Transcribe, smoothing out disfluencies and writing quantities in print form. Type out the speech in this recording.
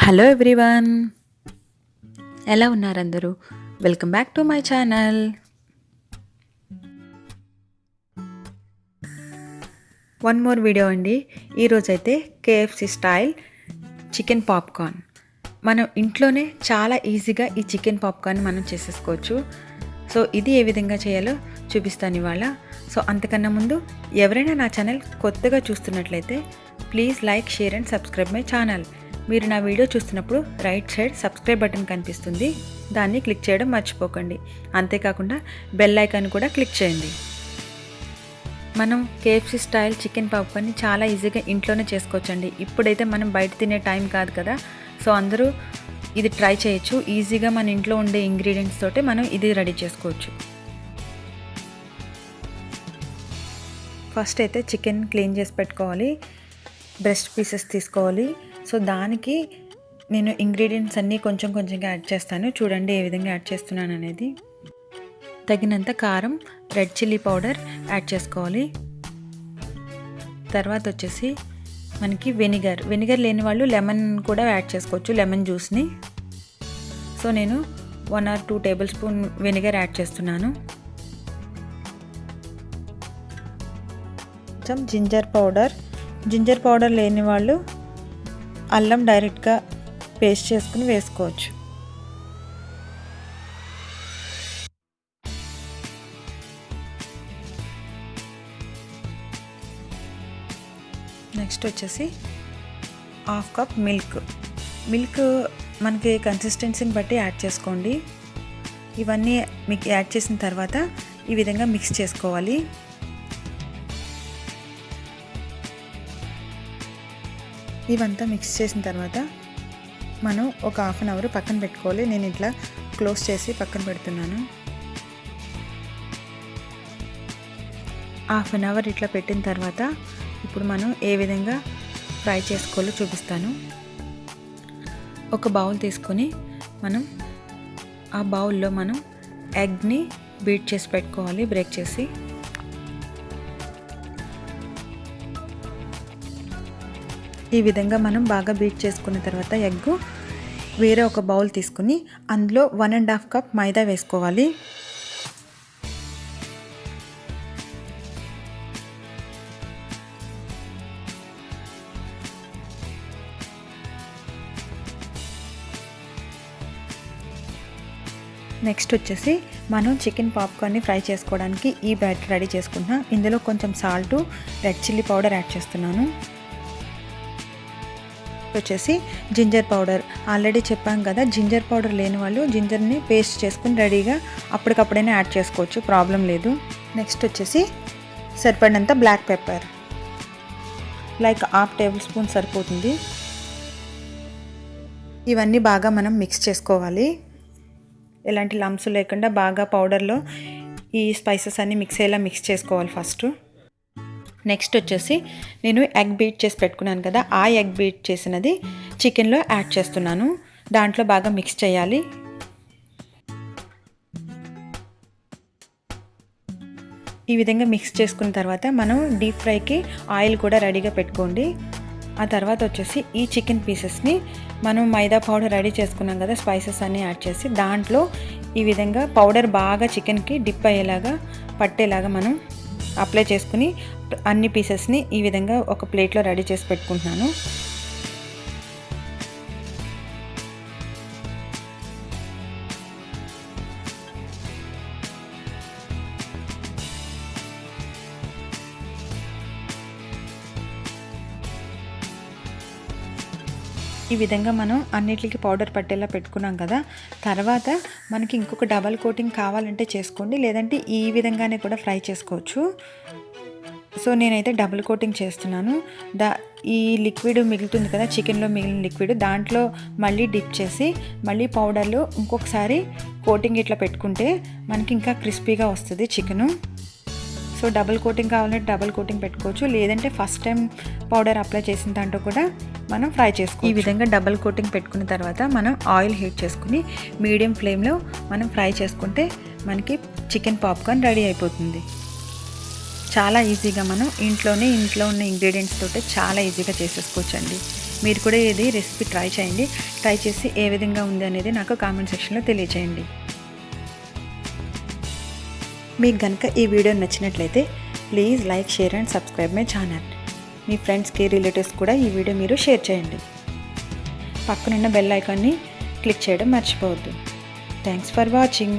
Hello everyone, ఎలా ఉన్నారు అందరూ? Welcome back to my channel. One more video అండి. ఈరోజైతే కేఎఫ్సి స్టైల్ చికెన్ పాప్కార్న్ మనం ఇంట్లోనే చాలా ఈజీగా ఈ చికెన్ పాప్కార్న్ మనం చేసేసుకోవచ్చు. సో ఇది ఏ విధంగా చేయాలో చూపిస్తాను ఇవాళ. సో అంతకన్నా ముందు ఎవరైనా నా ఛానల్ కొత్తగా చూస్తున్నట్లయితే please like, share and subscribe my channel. మీరు నా వీడియో చూస్తున్నప్పుడు రైట్ సైడ్ సబ్స్క్రైబ్ బటన్ కనిపిస్తుంది, దాన్ని క్లిక్ చేయడం మర్చిపోకండి. అంతేకాకుండా బెల్ ఐకాన్ కూడా క్లిక్ చేయండి. మనం కేఎఫ్సి స్టైల్ చికెన్ పాప్కార్న్ని చాలా ఈజీగా ఇంట్లోనే చేసుకోవచ్చండి. ఇప్పుడైతే మనం బయట తినే టైం కాదు కదా, సో అందరూ ఇది ట్రై చేయొచ్చు. ఈజీగా మన ఇంట్లో ఉండే ఇంగ్రీడియంట్స్ తోటి మనం ఇది రెడీ చేసుకోవచ్చు. ఫస్ట్ అయితే చికెన్ క్లీన్ చేసి పెట్టుకోవాలి. బ్రెస్ట్ పీసెస్ తీసుకోవాలి. సో దానికి నేను ఇంగ్రీడియంట్స్ అన్నీ కొంచెం కొంచెంగా యాడ్ చేస్తాను. చూడండి ఏ విధంగా యాడ్ చేస్తున్నాను అనేది. తగినంత కారం, రెడ్ చిల్లీ పౌడర్ యాడ్ చేసుకోవాలి. తర్వాత వచ్చేసి మనకి వెనిగర్ లేని వాళ్ళు లెమన్ కూడా యాడ్ చేసుకోవచ్చు, లెమన్ జ్యూస్ని. సో నేను 1 or 2 table spoon vinegar add చేస్తున్నాను. కొంచెం జింజర్ పౌడర్ లేని వాళ్ళు అల్లం డైరెక్ట్గా పేస్ట్ చేసుకుని వేసుకోవచ్చు. నెక్స్ట్ వచ్చేసి 1/2 కప్ మిల్క్ మనకి కన్సిస్టెన్సీని బట్టి యాడ్ చేసుకోండి. ఇవన్నీ మీకు యాడ్ చేసిన తర్వాత ఈ విధంగా మిక్స్ చేసుకోవాలి. ఇవంతా మిక్స్ చేసిన తర్వాత మనం ఒక 1/2 అవర్ పక్కన పెట్టుకోవాలి. నేను ఇట్లా క్లోజ్ చేసి పక్కన పెడుతున్నాను. 1/2 అవర్ ఇట్లా పెట్టిన తర్వాత ఇప్పుడు మనం ఏ విధంగా ఫ్రై చేసుకోవాలో చూపిస్తాను. ఒక బౌల్ తీసుకొని మనం ఆ బౌల్లో మనం ఎగ్ని బీట్ చేసి పెట్టుకోవాలి, బ్రేక్ చేసి. ఈ విధంగా మనం బాగా బీట్ చేసుకున్న తర్వాత ఎగ్ వేరే ఒక బౌల్ తీసుకుని అందులో 1.5 కప్ మైదా వేసుకోవాలి. నెక్స్ట్ వచ్చేసి మనం చికెన్ పాప్కార్న్ని ఫ్రై చేసుకోవడానికి ఈ బ్యాటర్ రెడీ చేసుకుంటున్నాం. ఇందులో కొంచెం salt, red chilli powder add చేస్తున్నాను. వచ్చేసి జింజర్ పౌడర్. ఆల్రెడీ చెప్పాం కదా, జింజర్ పౌడర్ లేని వాళ్ళు జింజర్ని పేస్ట్ చేసుకుని రెడీగా అప్పటికప్పుడైనా యాడ్ చేసుకోవచ్చు, ప్రాబ్లం లేదు. నెక్స్ట్ వచ్చేసి సరిపడినంత black pepper, like 1/2 tablespoon సరిపోతుంది. ఇవన్నీ బాగా మనం మిక్స్ చేసుకోవాలి. ఎలాంటి లంప్స్ లేకుండా బాగా పౌడర్లో ఈ స్పైసెస్ అన్నీ మిక్స్ అయ్యేలా మిక్స్ చేసుకోవాలి ఫస్ట్. నెక్స్ట్ వచ్చేసి నేను ఎగ్ బీట్ చేసి పెట్టుకున్నాను కదా, ఆ ఎగ్ బీట్ చేసినది చికెన్లో యాడ్ చేస్తున్నాను. దాంట్లో బాగా మిక్స్ చేయాలి. ఈ విధంగా మిక్స్ చేసుకున్న తర్వాత మనం డీప్ ఫ్రైకి ఆయిల్ కూడా రెడీగా పెట్టుకోండి. ఆ తర్వాత వచ్చేసి ఈ చికెన్ పీసెస్ని మనం మైదా పౌడర్ రెడీ చేసుకున్నాం కదా, స్పైసెస్ అన్నీ యాడ్ చేసి దాంట్లో ఈ విధంగా పౌడర్ బాగా చికెన్కి డిప్ అయ్యేలాగా పట్టేలాగా మనం అప్లై చేసుకుని అన్ని పీసెస్ని ఈ విధంగా ఒక ప్లేట్లో రెడీ చేసి పెట్టుకుంటున్నాను. ఈ విధంగా మనం అన్నిటికి పౌడర్ పట్టేలా పెట్టుకున్నాం కదా. తర్వాత మనకి ఇంకొక డబల్ కోటింగ్ కావాలంటే చేసుకోండి, లేదంటే ఈ విధంగానే కూడా ఫ్రై చేసుకోవచ్చు. సో నేనైతే డబుల్ కోటింగ్ చేస్తున్నాను. ఈ లిక్విడ్ మిగులుతుంది కదా, చికెన్లో మిగిలిన లిక్విడ్, దాంట్లో మళ్ళీ డిప్ చేసి మళ్ళీ పౌడర్లో ఇంకొకసారి కోటింగ్ ఇట్లా పెట్టుకుంటే మనకి ఇంకా క్రిస్పీగా వస్తుంది చికెను. సో డబుల్ కోటింగ్ కావాలంటే డబుల్ కోటింగ్ పెట్టుకోవచ్చు, లేదంటే ఫస్ట్ టైం పౌడర్ అప్లై చేసిన దాంట్లో కూడా మనం ఫ్రై చేసుకోవచ్చు. ఈ విధంగా డబుల్ కోటింగ్ పెట్టుకున్న తర్వాత మనం ఆయిల్ హీట్ చేసుకుని మీడియం ఫ్లేమ్లో మనం ఫ్రై చేసుకుంటే మనకి చికెన్ పాప్కార్న్ రెడీ అయిపోతుంది. చాలా ఈజీగా మనం ఇంట్లో ఉన్న ఇంగ్రీడియంట్స్ తోటి చాలా ఈజీగా చేసేసుకోవచ్చండి. మీరు కూడా ఇది రెసిపీ ట్రై చేయండి. ట్రై చేసి ఏ విధంగా ఉంది అనేది నాకు కామెంట్ సెక్షన్లో తెలియచేయండి. మీకు కనుక ఈ వీడియో నచ్చినట్లయితే please like, share and subscribe my channel. మీ ఫ్రెండ్స్కి, రిలేటివ్స్ కూడా ఈ వీడియో మీరు షేర్ చేయండి. పక్కనున్న బెల్ ఐకాన్ని క్లిక్ చేయడం మర్చిపోవద్దు. Thanks for watching.